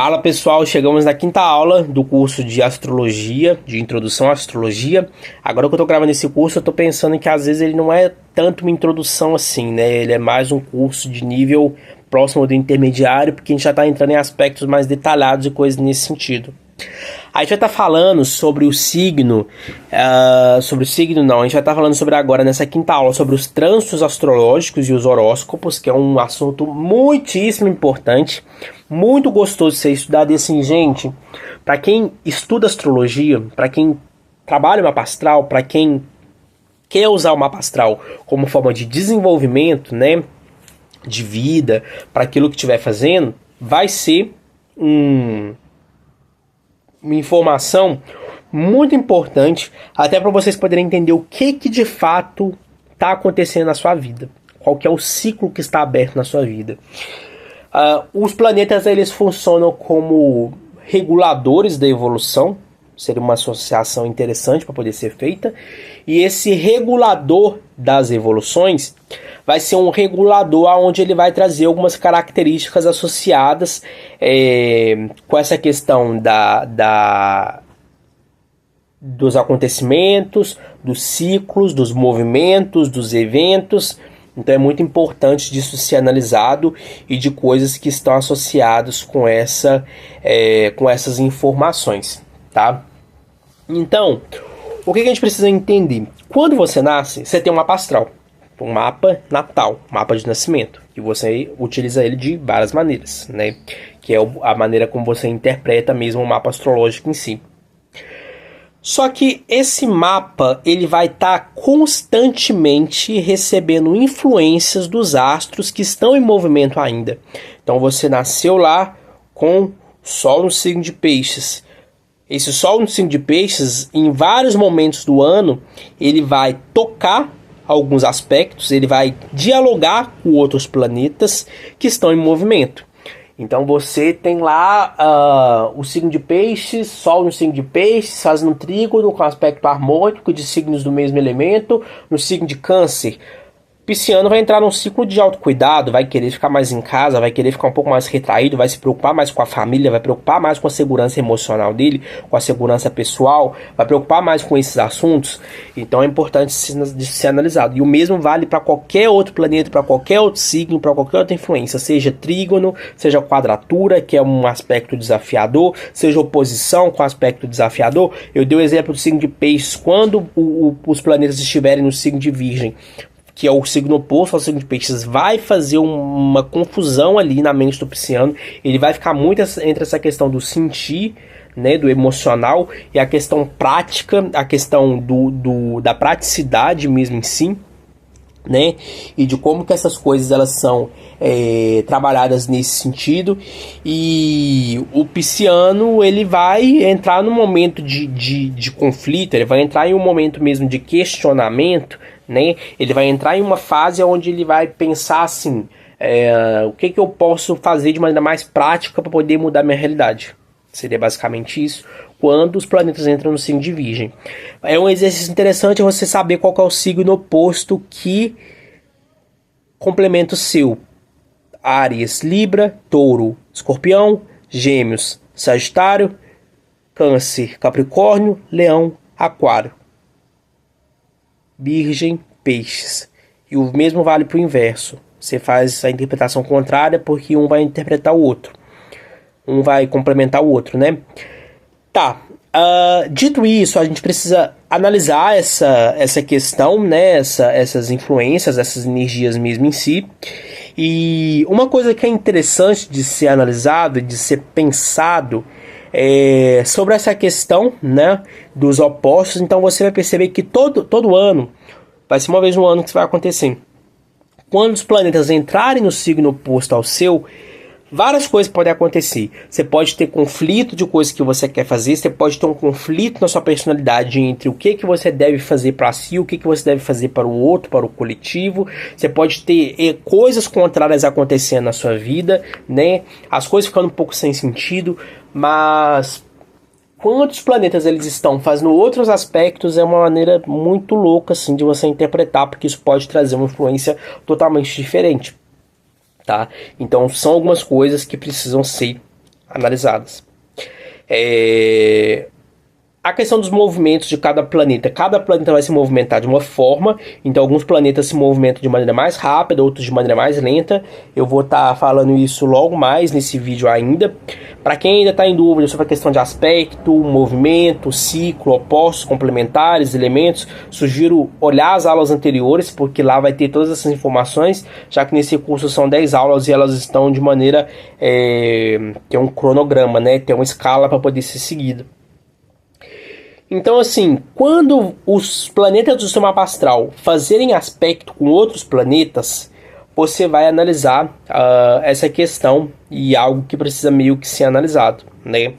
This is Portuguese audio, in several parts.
Fala pessoal, chegamos na quinta aula do curso de astrologia, de introdução à astrologia. Agora que eu tô gravando esse curso, eu tô pensando que às vezes ele não é tanto uma introdução assim, né? Ele é mais um curso de nível próximo do intermediário, porque a gente já tá entrando em aspectos mais detalhados e coisas nesse sentido. A gente vai estar falando sobre o signo, a gente vai estar falando sobre agora nessa quinta aula sobre os trânsitos astrológicos e os horóscopos, que é um assunto muitíssimo importante, muito gostoso de ser estudado. E assim, gente, para quem estuda astrologia, para quem trabalha o mapa astral, para quem quer usar o mapa astral como forma de desenvolvimento, né, de vida, para aquilo que estiver fazendo, vai ser uma informação muito importante, até para vocês poderem entender o que de fato está acontecendo na sua vida, qual que é o ciclo que está aberto na sua vida. Os planetas, eles funcionam como reguladores da evolução, seria uma associação interessante para poder ser feita, e esse regulador das evoluções vai ser um regulador onde ele vai trazer algumas características associadas com essa questão dos acontecimentos, dos ciclos, dos movimentos, dos eventos. Então é muito importante disso ser analisado e de coisas que estão associadas com essas informações, tá? Então, o que a gente precisa entender? Quando você nasce, você tem um mapa astral, um mapa natal, um mapa de nascimento, e você utiliza ele de várias maneiras, né? Que é a maneira como você interpreta mesmo o mapa astrológico em si. Só que esse mapa, ele vai estar constantemente recebendo influências dos astros que estão em movimento ainda. Então você nasceu lá com Sol no signo de Peixes. Esse Sol no signo de Peixes, em vários momentos do ano, ele vai tocar alguns aspectos, ele vai dialogar com outros planetas que estão em movimento. Então você tem lá o signo de Peixes, Sol no signo de Peixes, fazendo um trígono com aspecto harmônico de signos do mesmo elemento, no signo de Câncer. Pisciano vai entrar num ciclo de autocuidado, vai querer ficar mais em casa, vai querer ficar um pouco mais retraído, vai se preocupar mais com a família, vai preocupar mais com a segurança emocional dele, com a segurança pessoal, vai preocupar mais com esses assuntos. Então é importante ser analisado. E o mesmo vale para qualquer outro planeta, para qualquer outro signo, para qualquer outra influência, seja trígono, seja quadratura, que é um aspecto desafiador, seja oposição com aspecto desafiador. Eu dei o exemplo do signo de Peixes, quando os planetas estiverem no signo de Virgem, que é o signo oposto ao signo de Peixes, vai fazer uma confusão ali na mente do pisciano. Ele vai ficar muito entre essa questão do sentir, né, do emocional, e a questão prática, a questão da praticidade mesmo em si, né, e de como que essas coisas elas são trabalhadas nesse sentido. E o pisciano, ele vai entrar num momento de conflito, ele vai entrar em um momento mesmo de questionamento, né? Ele vai entrar em uma fase onde ele vai pensar assim, o que eu posso fazer de maneira mais prática para poder mudar minha realidade. Seria basicamente isso, quando os planetas entram no signo de Virgem. É um exercício interessante você saber qual que é o signo oposto que complementa o seu. Áries, Libra, Touro, Escorpião, Gêmeos, Sagitário, Câncer, Capricórnio, Leão, Aquário, Virgem, Peixes. E o mesmo vale para o inverso. Você faz a interpretação contrária porque um vai interpretar o outro. Um vai complementar o outro, né? Tá. Dito isso, a gente precisa analisar essa questão, né? Essas influências, essas energias mesmo em si. E uma coisa que é interessante de ser analisado, de ser pensado, sobre essa questão, né, dos opostos. Então você vai perceber que todo ano, vai ser uma vez no ano que isso vai acontecer. Quando os planetas entrarem no signo oposto ao seu, várias coisas podem acontecer. Você pode ter conflito de coisas que você quer fazer, você pode ter um conflito na sua personalidade entre o que você deve fazer para si, o que você deve fazer para o outro, para o coletivo. Você pode ter coisas contrárias acontecendo na sua vida, né? As coisas ficando um pouco sem sentido, mas quando os planetas eles estão fazendo outros aspectos, é uma maneira muito louca assim, de você interpretar, porque isso pode trazer uma influência totalmente diferente, tá? Então são algumas coisas que precisam ser analisadas. A questão dos movimentos de cada planeta vai se movimentar de uma forma, então alguns planetas se movimentam de maneira mais rápida, outros de maneira mais lenta. Eu vou estar falando isso logo mais nesse vídeo ainda. Para quem ainda está em dúvida sobre a questão de aspecto, movimento, ciclo, opostos, complementares, elementos, sugiro olhar as aulas anteriores, porque lá vai ter todas essas informações, já que nesse curso são 10 aulas e elas estão de maneira... tem um cronograma, né? Tem uma escala para poder ser seguida. Então, assim, quando os planetas do seu mapa astral fazerem aspecto com outros planetas, você vai analisar essa questão e algo que precisa meio que ser analisado, né?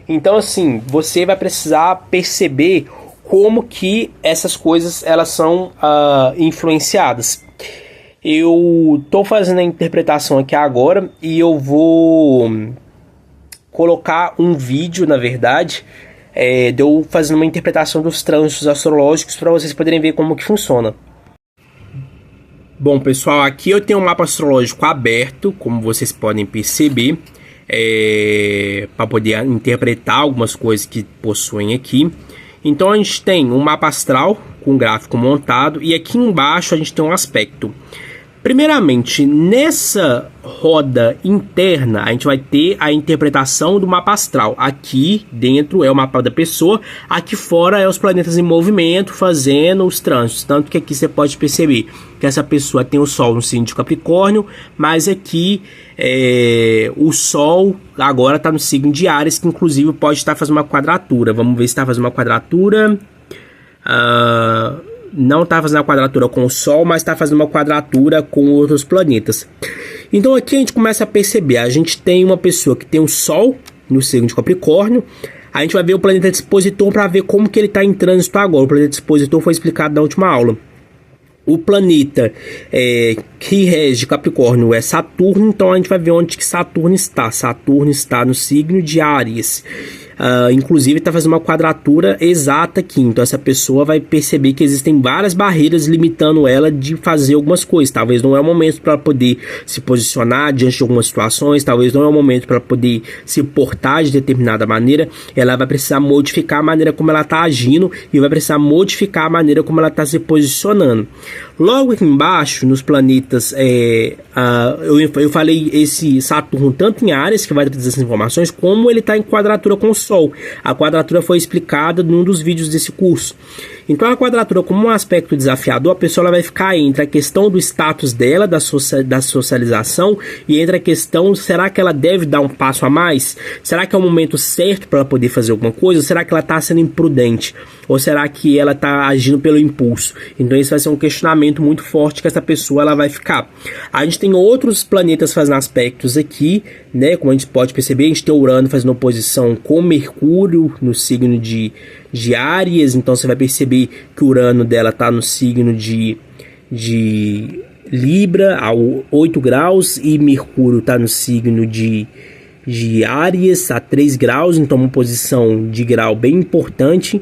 Então, assim, você vai precisar perceber como que essas coisas elas são influenciadas. Eu estou fazendo a interpretação aqui agora e eu vou colocar um vídeo, na verdade, de eu fazendo uma interpretação dos trânsitos astrológicos para vocês poderem ver como que funciona. Bom, pessoal, aqui eu tenho um mapa astrológico aberto, como vocês podem perceber, para poder interpretar algumas coisas que possuem aqui. Então a gente tem um mapa astral com um gráfico montado e aqui embaixo a gente tem um aspecto. Primeiramente, nessa roda interna, a gente vai ter a interpretação do mapa astral. Aqui dentro é o mapa da pessoa, aqui fora é os planetas em movimento, fazendo os trânsitos. Tanto que aqui você pode perceber que essa pessoa tem o Sol no signo de Capricórnio, mas aqui o Sol agora está no signo de Áries, que inclusive pode estar fazendo uma quadratura. Vamos ver se está fazendo uma quadratura. Não está fazendo a quadratura com o Sol, mas está fazendo uma quadratura com outros planetas. Então aqui a gente começa a perceber, a gente tem uma pessoa que tem o Sol no signo de Capricórnio, a gente vai ver o planeta dispositor para ver como que ele está em trânsito agora. O planeta dispositor foi explicado na última aula. O planeta que rege Capricórnio é Saturno, então a gente vai ver onde que Saturno está. Saturno está no signo de Áries. Inclusive está fazendo uma quadratura exata aqui, então essa pessoa vai perceber que existem várias barreiras limitando ela de fazer algumas coisas. Talvez não é o momento para poder se posicionar diante de algumas situações, talvez não é o momento para poder se portar de determinada maneira. Ela vai precisar modificar a maneira como ela está agindo e vai precisar modificar a maneira como ela está se posicionando. Logo aqui embaixo, nos planetas, eu falei esse Saturno tanto em Áries, que vai trazer essas informações, como ele está em quadratura com o Sol. A quadratura foi explicada num dos vídeos desse curso. Então a quadratura, como um aspecto desafiador, a pessoa ela vai ficar entre a questão do status dela, da socialização, e entre a questão, será que ela deve dar um passo a mais? Será que é o momento certo para ela poder fazer alguma coisa? Ou será que ela está sendo imprudente? Ou será que ela está agindo pelo impulso? Então esse vai ser um questionamento muito forte que essa pessoa ela vai ficar. A gente tem outros planetas fazendo aspectos aqui, né? Como a gente pode perceber, a gente tem Urano fazendo oposição com Mercúrio no signo de Áries, então você vai perceber que o Urano dela está no signo de Libra, a 8 graus, e Mercúrio está no signo de Áries, a 3 graus, então uma posição de grau bem importante.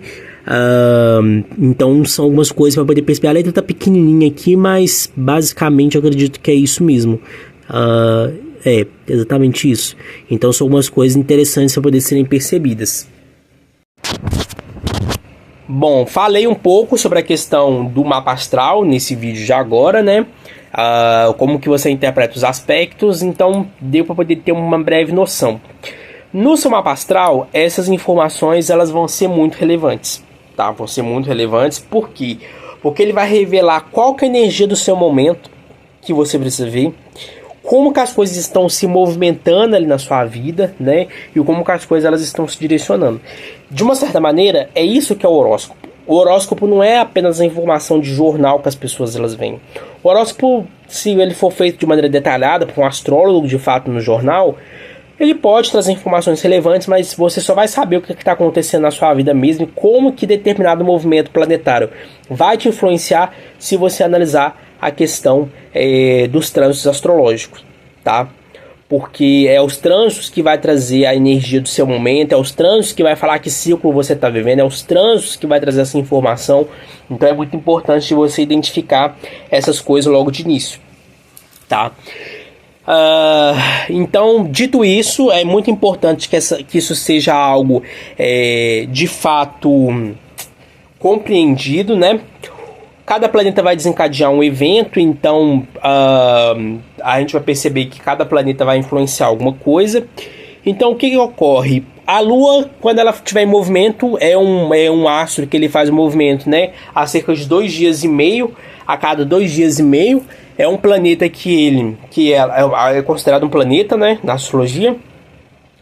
Então são algumas coisas para poder perceber. A letra está pequenininha aqui, mas basicamente eu acredito que é isso mesmo. É exatamente isso. Então são algumas coisas interessantes para poder serem percebidas. Bom, falei um pouco sobre a questão do mapa astral nesse vídeo de agora, né? Como que você interpreta os aspectos, então deu para poder ter uma breve noção. No seu mapa astral, essas informações elas vão ser muito relevantes, tá? Vão ser muito relevantes, por quê? Porque ele vai revelar qual que é a energia do seu momento que você precisa ver, como que as coisas estão se movimentando ali na sua vida, né? E como que as coisas elas estão se direcionando. De uma certa maneira, é isso que é o horóscopo. O horóscopo não é apenas a informação de jornal que as pessoas elas veem. O horóscopo, se ele for feito de maneira detalhada por um astrólogo de fato no jornal, ele pode trazer informações relevantes, mas você só vai saber o que está acontecendo na sua vida mesmo e como que determinado movimento planetário vai te influenciar se você analisar a questão dos trânsitos astrológicos, tá? Porque é os trânsitos que vai trazer a energia do seu momento, é os trânsitos que vai falar que ciclo você está vivendo, é os trânsitos que vai trazer essa informação. Então é muito importante você identificar essas coisas logo de início, tá? Então, dito isso, é muito importante que isso seja algo de fato compreendido, né? Cada planeta vai desencadear um evento, então a gente vai perceber que cada planeta vai influenciar alguma coisa. Então, o que ocorre? A Lua, quando ela estiver em movimento, é um astro que ele faz o movimento, né? Há cerca de 2 dias e meio, a cada 2 dias e meio. É um planeta que é considerado um planeta, né, na astrologia.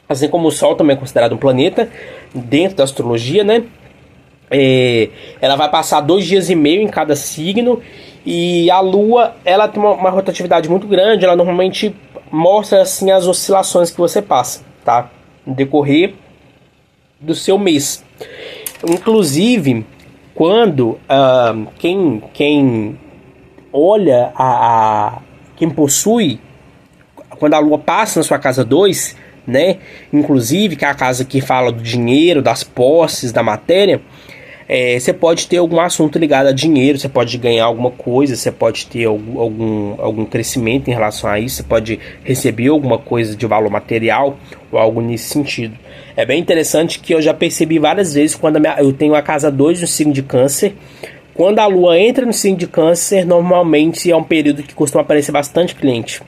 Assim como o Sol também é considerado um planeta dentro da astrologia, né? Ela vai passar 2 dias e meio em cada signo. E a Lua, ela tem uma rotatividade muito grande. Ela normalmente mostra assim as oscilações que você passa, tá? No decorrer do seu mês. Inclusive, quando quem olha quem possui, quando a Lua passa na sua casa 2, né? Inclusive, que é a casa que fala do dinheiro, das posses, da matéria. Você pode ter algum assunto ligado a dinheiro, você pode ganhar alguma coisa, você pode ter algum crescimento em relação a isso, você pode receber alguma coisa de valor material ou algo nesse sentido. É bem interessante que eu já percebi várias vezes quando eu tenho a casa 2 no signo de Câncer. Quando a Lua entra no signo de Câncer, normalmente é um período que costuma aparecer bastante cliente.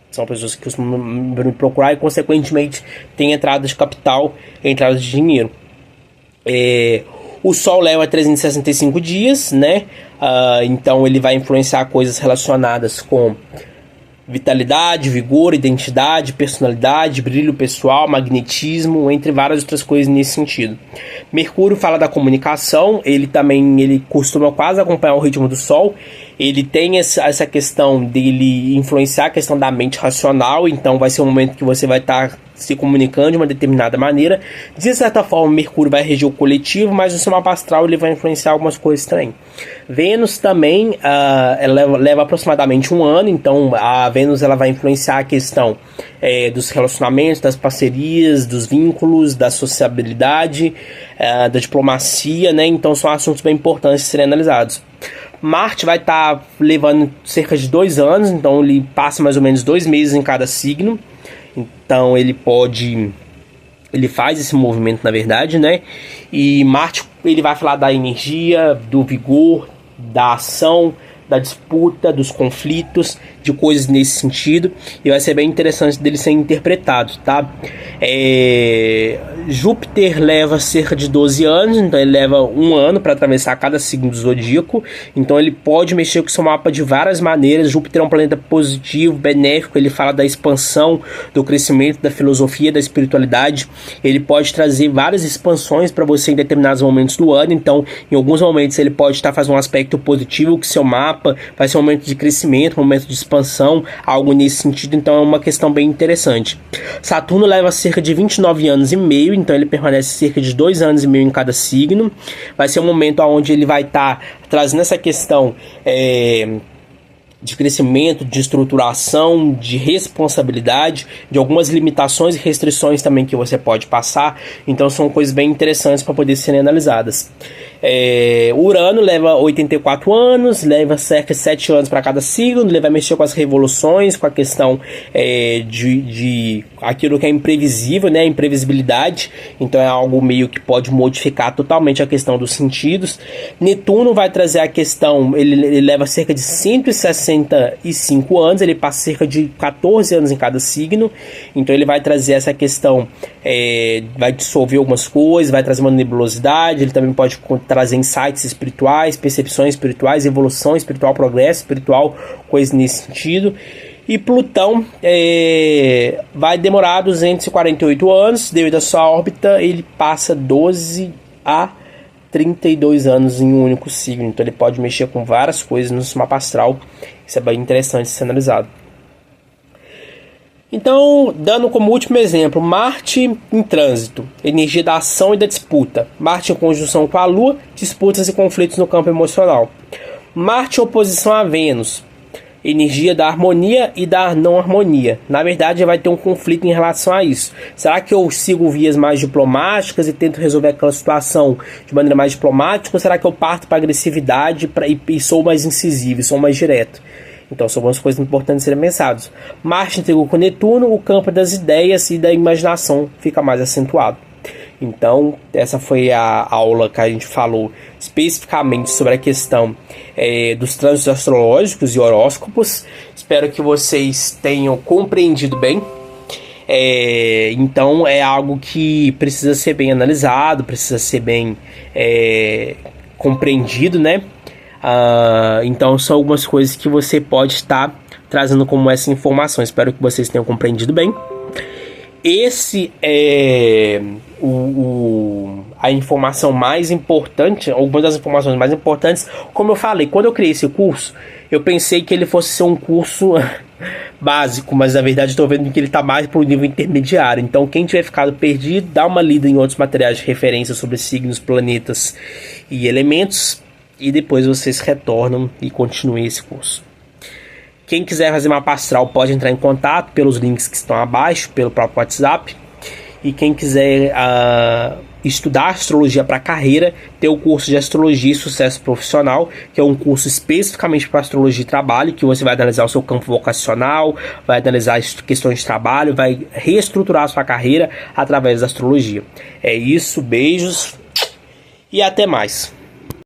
São pessoas que costumam me procurar e, consequentemente, tem entrada de capital, entrada de dinheiro. O Sol leva 365 dias, né? Então ele vai influenciar coisas relacionadas com vitalidade, vigor, identidade, personalidade, brilho pessoal, magnetismo, entre várias outras coisas nesse sentido. Mercúrio fala da comunicação, ele costuma quase acompanhar o ritmo do Sol. Ele tem essa questão dele influenciar a questão da mente racional, então vai ser um momento que você vai estar se comunicando de uma determinada maneira. De certa forma, Mercúrio vai reger o coletivo, mas no seu mapa astral ele vai influenciar algumas coisas também. Vênus também ela leva aproximadamente 1 ano, então a Vênus ela vai influenciar a questão dos relacionamentos, das parcerias, dos vínculos, da sociabilidade, da diplomacia, né? Então são assuntos bem importantes de serem analisados. Marte vai estar levando cerca de 2 anos, então ele passa mais ou menos 2 meses em cada signo. Então ele faz esse movimento, na verdade, né? E Marte, ele vai falar da energia, do vigor, da ação, da disputa, dos conflitos, de coisas nesse sentido. E vai ser bem interessante dele ser interpretado, tá? Júpiter leva cerca de 12 anos, então ele leva 1 ano para atravessar cada signo do zodíaco. Então ele pode mexer com o seu mapa de várias maneiras. Júpiter é um planeta positivo, benéfico, ele fala da expansão, do crescimento, da filosofia, da espiritualidade. Ele pode trazer várias expansões para você em determinados momentos do ano. Então, em alguns momentos ele pode estar fazendo um aspecto positivo que seu mapa vai ser um momento de crescimento, um momento de expansão, algo nesse sentido. Então é uma questão bem interessante. Saturno leva cerca de 29 anos e meio, então ele permanece cerca de 2 anos e meio em cada signo. Vai ser um momento onde ele vai estar trazendo essa questão de crescimento, de estruturação, de responsabilidade, de algumas limitações e restrições também que você pode passar. Então são coisas bem interessantes para poder serem analisadas. Urano leva 84 anos, leva cerca de 7 anos para cada signo. Ele vai mexer com as revoluções, com a questão de aquilo que é imprevisível, né? Imprevisibilidade. Então é algo meio que pode modificar totalmente a questão dos sentidos. Netuno vai trazer a questão, ele leva cerca de 165 anos, ele passa cerca de 14 anos em cada signo. Então ele vai trazer essa questão, vai dissolver algumas coisas, vai trazer uma nebulosidade. Ele também pode trazer insights espirituais, percepções espirituais, evolução espiritual, progresso espiritual, coisas nesse sentido. E Plutão vai demorar 248 anos, devido à sua órbita. Ele passa 12 a 32 anos em um único signo, então ele pode mexer com várias coisas no seu mapa astral. Isso é bem interessante de ser analisado. Então, dando como último exemplo, Marte em trânsito, energia da ação e da disputa. Marte em conjunção com a Lua, disputas e conflitos no campo emocional. Marte em oposição a Vênus, energia da harmonia e da não harmonia. Na verdade, vai ter um conflito em relação a isso. Será que eu sigo vias mais diplomáticas e tento resolver aquela situação de maneira mais diplomática? Ou será que eu parto para agressividade e sou mais incisivo, sou mais direto? Então são algumas coisas importantes a serem pensadas. Marte intrigou com Netuno, o campo das ideias e da imaginação fica mais acentuado. Então, essa foi a aula que a gente falou especificamente sobre a questão dos trânsitos astrológicos e horóscopos. Espero que vocês tenham compreendido bem. Então, é algo que precisa ser bem analisado, precisa ser bem compreendido, né? Então, são algumas coisas que você pode estar trazendo como essa informação. Espero que vocês tenham compreendido bem. Esse é a informação mais importante, algumas das informações mais importantes. Como eu falei, quando eu criei esse curso, eu pensei que ele fosse ser um curso básico, mas na verdade estou vendo que ele está mais para o nível intermediário. Então, quem tiver ficado perdido, dá uma lida em outros materiais de referência sobre signos, planetas e elementos, e depois vocês retornam e continuem esse curso. Quem quiser fazer mapa astral pode entrar em contato pelos links que estão abaixo, pelo próprio WhatsApp. E quem quiser estudar astrologia para carreira, tem o curso de Astrologia e Sucesso Profissional, que é um curso especificamente para astrologia e trabalho, que você vai analisar o seu campo vocacional, vai analisar as questões de trabalho, vai reestruturar a sua carreira através da astrologia. É isso, beijos e até mais.